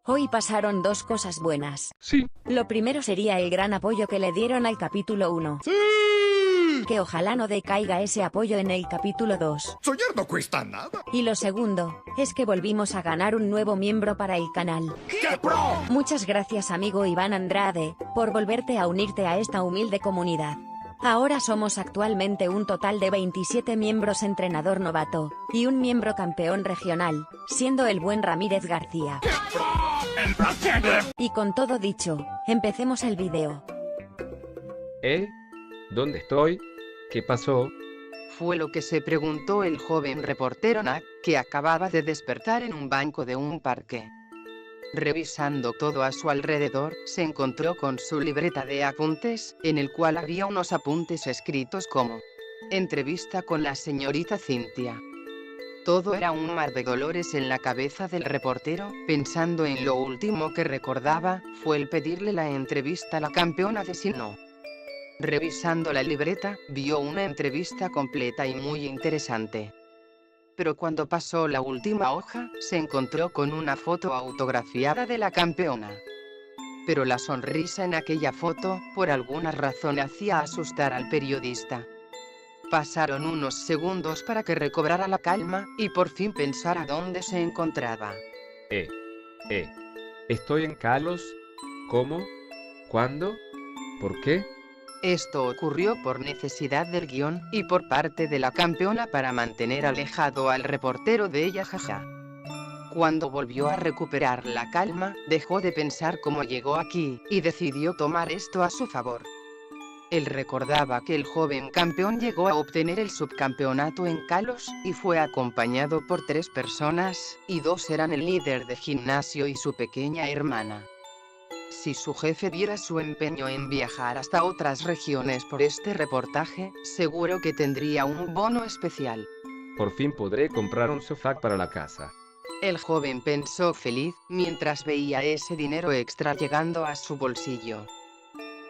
Hoy pasaron dos cosas buenas. Sí. Lo primero sería el gran apoyo que le dieron al capítulo 1. ¡Sí! Que ojalá no decaiga ese apoyo en el capítulo 2. Soñar no cuesta nada. Y lo segundo, es que volvimos a ganar un nuevo miembro para el canal. ¡Qué pro! Muchas gracias amigo Iván Andrade, por volverte a unirte a esta humilde comunidad. Ahora somos actualmente un total de 27 miembros entrenador novato, y un miembro campeón regional, siendo el buen Ramírez García. ¡Qué pro! ¡El brasileño! Y con todo dicho, empecemos el video. ¿Dónde estoy? ¿Qué pasó? Fue lo que se preguntó el joven reportero Nak, que acababa de despertar en un banco de un parque. Revisando todo a su alrededor, se encontró con su libreta de apuntes, en el cual había unos apuntes escritos como: entrevista con la señorita Cintia. Todo era un mar de dolores en la cabeza del reportero, pensando en lo último que recordaba, fue el pedirle la entrevista a la campeona de Sinnoh. Revisando la libreta, vio una entrevista completa y muy interesante. Pero cuando pasó la última hoja, se encontró con una foto autografiada de la campeona. Pero la sonrisa en aquella foto, por alguna razón hacía asustar al periodista. Pasaron unos segundos para que recobrara la calma, y por fin pensara dónde se encontraba. ¿Estoy en Kalos? ¿Cómo? ¿Cuándo? ¿Por qué? Esto ocurrió por necesidad del guión, y por parte de la campeona para mantener alejado al reportero de ella, jaja. Cuando volvió a recuperar la calma, dejó de pensar cómo llegó aquí, y decidió tomar esto a su favor. Él recordaba que el joven campeón llegó a obtener el subcampeonato en Kalos, y fue acompañado por 3 personas, y 2 eran el líder de gimnasio y su pequeña hermana. Si su jefe viera su empeño en viajar hasta otras regiones por este reportaje, seguro que tendría un bono especial. Por fin podré comprar un sofá para la casa. El joven pensó feliz, mientras veía ese dinero extra llegando a su bolsillo.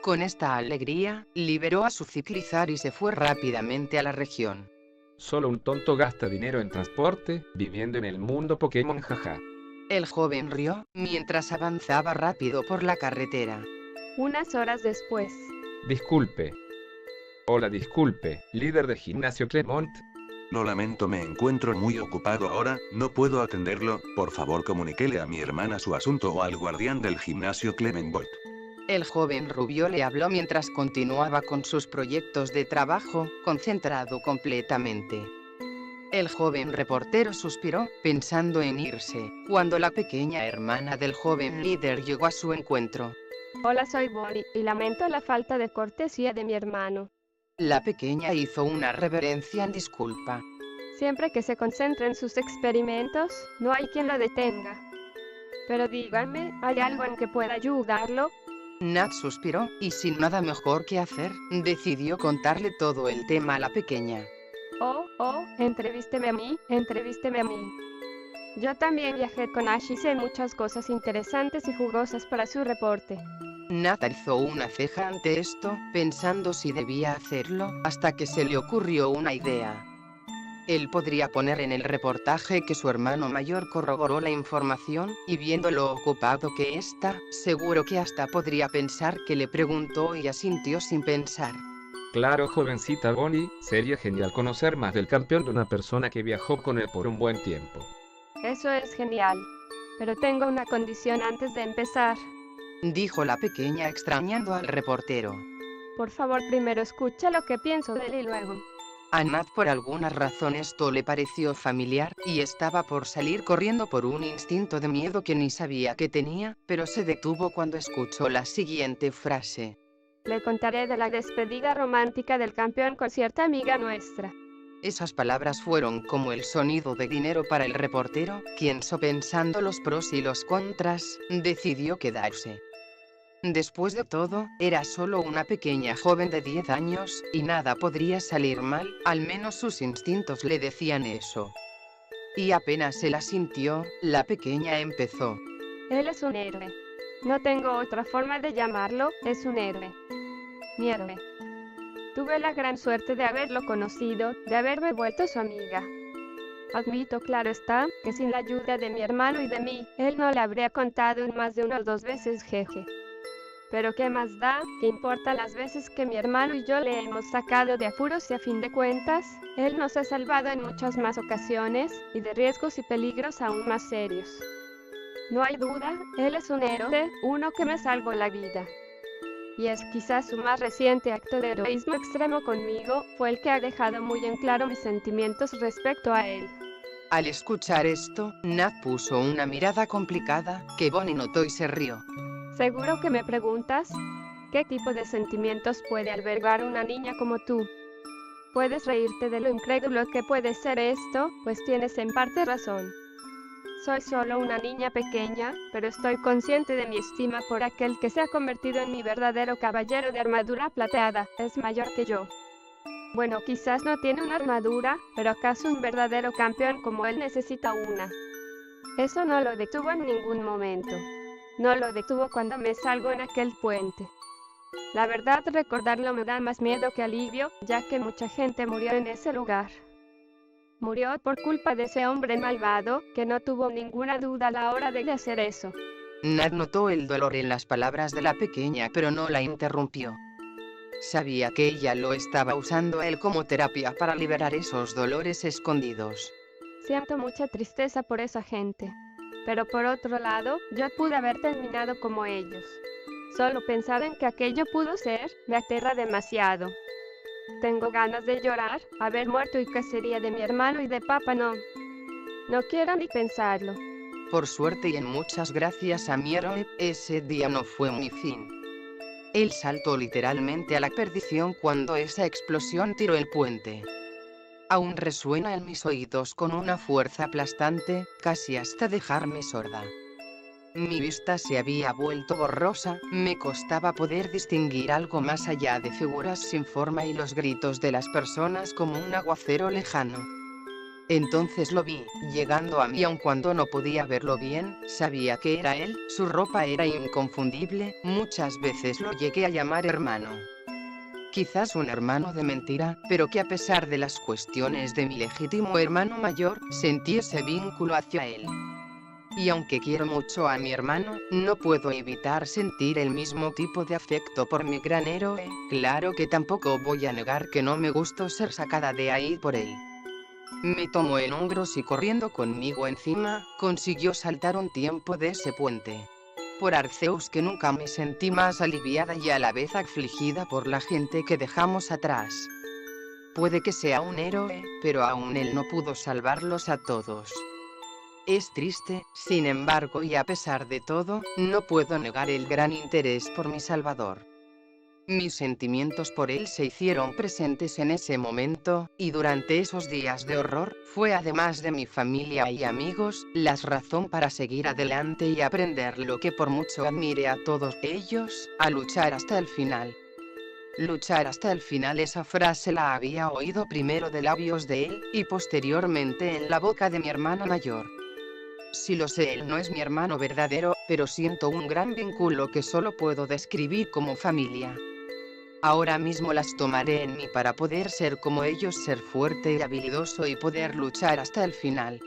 Con esta alegría, liberó a su ciclizar y se fue rápidamente a la región. Solo un tonto gasta dinero en transporte, viviendo en el mundo Pokémon, jaja. El joven rió, mientras avanzaba rápido por la carretera. Unas horas después. Disculpe. Hola, disculpe, líder de gimnasio Clemont. Lo lamento, me encuentro muy ocupado ahora, no puedo atenderlo, por favor comuníquele a mi hermana su asunto o al guardián del gimnasio Clement Boyd. El joven rubio le habló mientras continuaba con sus proyectos de trabajo, concentrado completamente. El joven reportero suspiró, pensando en irse, cuando la pequeña hermana del joven líder llegó a su encuentro. Hola, soy Bonnie, y lamento la falta de cortesía de mi hermano. La pequeña hizo una reverencia en disculpa. Siempre que se concentra en sus experimentos, no hay quien lo detenga. Pero díganme, ¿hay algo en que pueda ayudarlo? Nat suspiró, y sin nada mejor que hacer, decidió contarle todo el tema a la pequeña. Entrevísteme a mí. Yo también viajé con Ash y sé muchas cosas interesantes y jugosas para su reporte. Nat alzó una ceja ante esto, pensando si debía hacerlo, hasta que se le ocurrió una idea. Él podría poner en el reportaje que su hermano mayor corroboró la información, y viendo lo ocupado que está, seguro que hasta podría pensar que le preguntó y asintió sin pensar. Claro, jovencita Bonnie, sería genial conocer más del campeón de una persona que viajó con él por un buen tiempo. Eso es genial. Pero tengo una condición antes de empezar. Dijo la pequeña extrañando al reportero. Por favor, primero escucha lo que pienso de él y luego. A Nat por alguna razón esto le pareció familiar, y estaba por salir corriendo por un instinto de miedo que ni sabía que tenía, pero se detuvo cuando escuchó la siguiente frase. Le contaré de la despedida romántica del campeón con cierta amiga nuestra. Esas palabras fueron como el sonido de dinero para el reportero, quien sopesando los pros y los contras, decidió quedarse. Después de todo, era solo una pequeña joven de 10 años, y nada podría salir mal, al menos sus instintos le decían eso. Y apenas se la sintió, la pequeña empezó. Él es un héroe. No tengo otra forma de llamarlo, es un héroe. Mi héroe. Tuve la gran suerte de haberlo conocido, de haberme vuelto su amiga. Admito, claro está, que sin la ayuda de mi hermano y de mí, él no le habría contado más de 1 o 2 veces, jeje. Pero ¿qué más da? ¿Qué importa las veces que mi hermano y yo le hemos sacado de apuros y a fin de cuentas, él nos ha salvado en muchas más ocasiones, y de riesgos y peligros aún más serios? No hay duda, él es un héroe, uno que me salvó la vida. Y es quizás su más reciente acto de heroísmo extremo conmigo, fue el que ha dejado muy en claro mis sentimientos respecto a él. Al escuchar esto, Nat puso una mirada complicada, que Bonnie notó y se rió. ¿Seguro que me preguntas? ¿Qué tipo de sentimientos puede albergar una niña como tú? Puedes reírte de lo incrédulo que puede ser esto, pues tienes en parte razón. Soy solo una niña pequeña, pero estoy consciente de mi estima por aquel que se ha convertido en mi verdadero caballero de armadura plateada, es mayor que yo. Bueno, quizás no tiene una armadura, pero ¿acaso un verdadero campeón como él necesita una? Eso no lo detuvo en ningún momento. No lo detuvo cuando me salgo en aquel puente. La verdad, recordarlo me da más miedo que alivio, ya que mucha gente murió en ese lugar. Murió por culpa de ese hombre malvado, que no tuvo ninguna duda a la hora de hacer eso. Nat notó el dolor en las palabras de la pequeña, pero no la interrumpió. Sabía que ella lo estaba usando a él como terapia para liberar esos dolores escondidos. Siento mucha tristeza por esa gente. Pero por otro lado, yo pude haber terminado como ellos. Solo pensar en que aquello pudo ser, me aterra demasiado. Tengo ganas de llorar, haber muerto y qué sería de mi hermano y de papá, no. No quiero ni pensarlo. Por suerte y en muchas gracias a mi héroe, ese día no fue mi fin. Él saltó literalmente a la perdición cuando esa explosión tiró el puente. Aún resuena en mis oídos con una fuerza aplastante, casi hasta dejarme sorda. Mi vista se había vuelto borrosa, me costaba poder distinguir algo más allá de figuras sin forma y los gritos de las personas como un aguacero lejano. Entonces lo vi, llegando a mí aun cuando no podía verlo bien, sabía que era él, su ropa era inconfundible, muchas veces lo llegué a llamar hermano. Quizás un hermano de mentira, pero que a pesar de las cuestiones de mi legítimo hermano mayor, sentí ese vínculo hacia él. Y aunque quiero mucho a mi hermano, no puedo evitar sentir el mismo tipo de afecto por mi gran héroe, claro que tampoco voy a negar que no me gustó ser sacada de ahí por él. Me tomó en hombros y corriendo conmigo encima, consiguió saltar un tiempo de ese puente. Por Arceus que nunca me sentí más aliviada y a la vez afligida por la gente que dejamos atrás. Puede que sea un héroe, pero aún él no pudo salvarlos a todos. Es triste, sin embargo, y a pesar de todo, no puedo negar el gran interés por mi salvador. Mis sentimientos por él se hicieron presentes en ese momento, y durante esos días de horror, fue además de mi familia y amigos, la razón para seguir adelante y aprender lo que por mucho admire a todos ellos, a luchar hasta el final. Luchar hasta el final, esa frase la había oído primero de labios de él, y posteriormente en la boca de mi hermana mayor. Si lo sé, él no es mi hermano verdadero, pero siento un gran vínculo que solo puedo describir como familia. Ahora mismo las tomaré en mí para poder ser como ellos, ser fuerte y habilidoso y poder luchar hasta el final.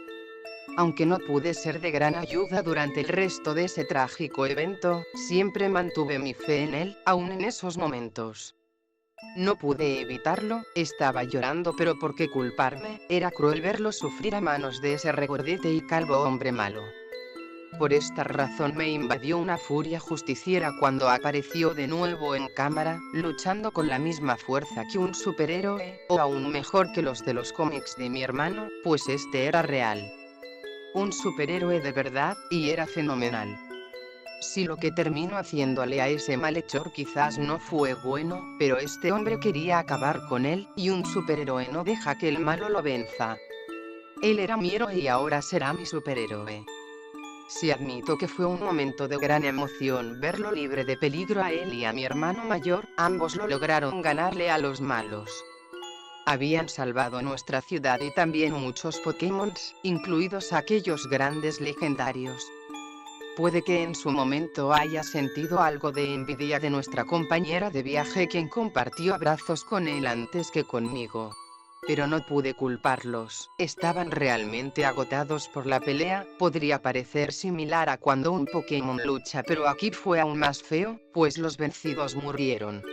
Aunque no pude ser de gran ayuda durante el resto de ese trágico evento, siempre mantuve mi fe en él, aún en esos momentos. No pude evitarlo, estaba llorando, pero ¿por qué culparme? Era cruel verlo sufrir a manos de ese regordete y calvo hombre malo. Por esta razón me invadió una furia justiciera cuando apareció de nuevo en cámara, luchando con la misma fuerza que un superhéroe, o aún mejor que los de los cómics de mi hermano, pues este era real. Un superhéroe de verdad, y era fenomenal. Si lo que terminó haciéndole a ese malhechor quizás no fue bueno, pero este hombre quería acabar con él, y un superhéroe no deja que el malo lo venza. Él era mi héroe y ahora será mi superhéroe. Sí, admito que fue un momento de gran emoción verlo libre de peligro a él y a mi hermano mayor, ambos lo lograron ganarle a los malos. Habían salvado nuestra ciudad y también muchos Pokémon, incluidos aquellos grandes legendarios. Puede que en su momento haya sentido algo de envidia de nuestra compañera de viaje, quien compartió abrazos con él antes que conmigo. Pero no pude culparlos, estaban realmente agotados por la pelea. Podría parecer similar a cuando un Pokémon lucha, pero aquí fue aún más feo, pues los vencidos murieron.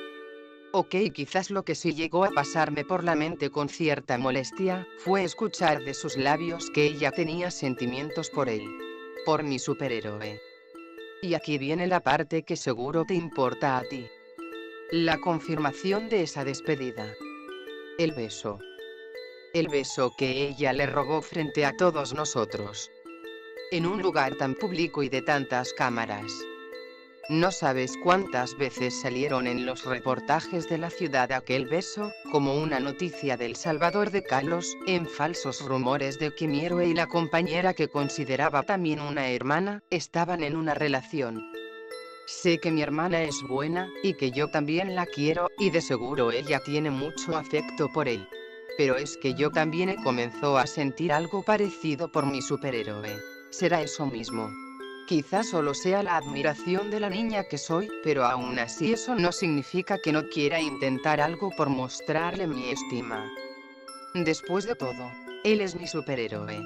Ok, quizás lo que sí llegó a pasarme por la mente con cierta molestia, fue escuchar de sus labios que ella tenía sentimientos por él. Por mi superhéroe. Y aquí viene la parte que seguro te importa a ti. La confirmación de esa despedida. El beso. El beso que ella le rogó frente a todos nosotros. En un lugar tan público y de tantas cámaras. No sabes cuántas veces salieron en los reportajes de la ciudad aquel beso, como una noticia del Salvador de Kalos, en falsos rumores de que mi héroe y la compañera que consideraba también una hermana, estaban en una relación. Sé que mi hermana es buena, y que yo también la quiero, y de seguro ella tiene mucho afecto por él. Pero es que yo también he comenzado a sentir algo parecido por mi superhéroe. ¿Será eso mismo? Quizás solo sea la admiración de la niña que soy, pero aún así eso no significa que no quiera intentar algo por mostrarle mi estima. Después de todo, él es mi superhéroe.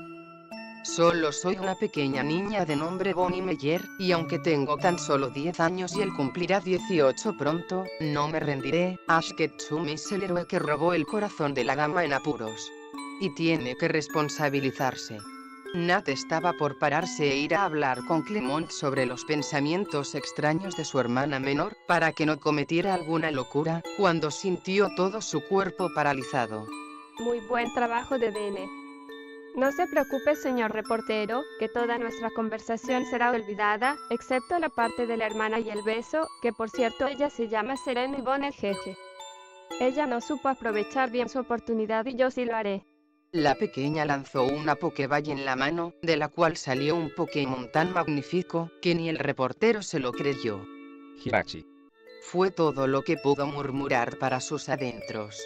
Solo soy una pequeña niña de nombre Bonnie Meyer, y aunque tengo tan solo 10 años y él cumplirá 18 pronto, no me rendiré. Ash Ketchum es el héroe que robó el corazón de la dama en apuros. Y tiene que responsabilizarse. Nat estaba por pararse e ir a hablar con Clemont sobre los pensamientos extraños de su hermana menor, para que no cometiera alguna locura, cuando sintió todo su cuerpo paralizado. Muy buen trabajo de DN. No se preocupe, señor reportero, que toda nuestra conversación será olvidada, excepto la parte de la hermana y el beso, que por cierto ella se llama Serena Yvonne Jeje. Ella no supo aprovechar bien su oportunidad y yo sí lo haré. La pequeña lanzó una Pokéball en la mano, de la cual salió un Pokémon tan magnífico, que ni el reportero se lo creyó. Hirachi. Fue todo lo que pudo murmurar para sus adentros.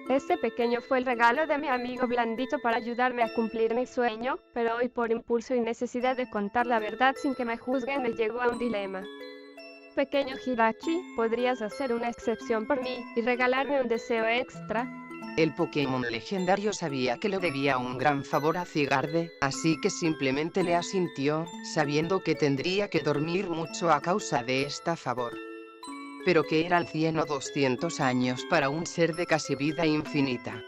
Este pequeño fue el regalo de mi amigo Blandito para ayudarme a cumplir mi sueño, pero hoy por impulso y necesidad de contar la verdad sin que me juzguen me llegó a un dilema. Pequeño Hirachi, ¿podrías hacer una excepción por mí y regalarme un deseo extra? El Pokémon legendario sabía que le debía un gran favor a Zygarde, así que simplemente le asintió, sabiendo que tendría que dormir mucho a causa de este favor. Pero que eran 100 o 200 años para un ser de casi vida infinita.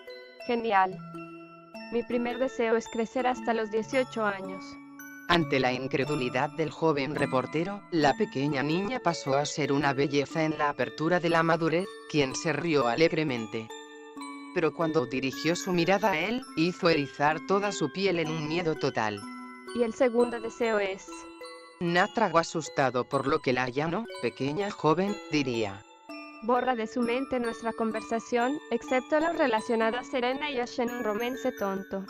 Genial. Mi primer deseo es crecer hasta los 18 años. Ante la incredulidad del joven reportero, la pequeña niña pasó a ser una belleza en la apertura de la madurez, quien se rió alegremente. Pero cuando dirigió su mirada a él, hizo erizar toda su piel en un miedo total. Y el segundo deseo es... Nat tragó asustado por lo que la allanó. Pequeña joven, diría. Borra de su mente nuestra conversación, excepto lo relacionado a Serena y Ash en un romance tonto.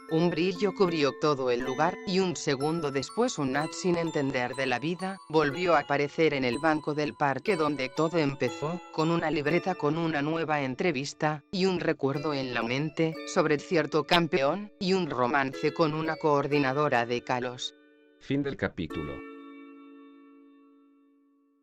Un brillo cubrió todo el lugar, y un segundo después un Nat sin entender de la vida, volvió a aparecer en el banco del parque donde todo empezó, con una libreta con una nueva entrevista, y un recuerdo en la mente, sobre cierto campeón, y un romance con una coordinadora de Kalos. Fin del capítulo.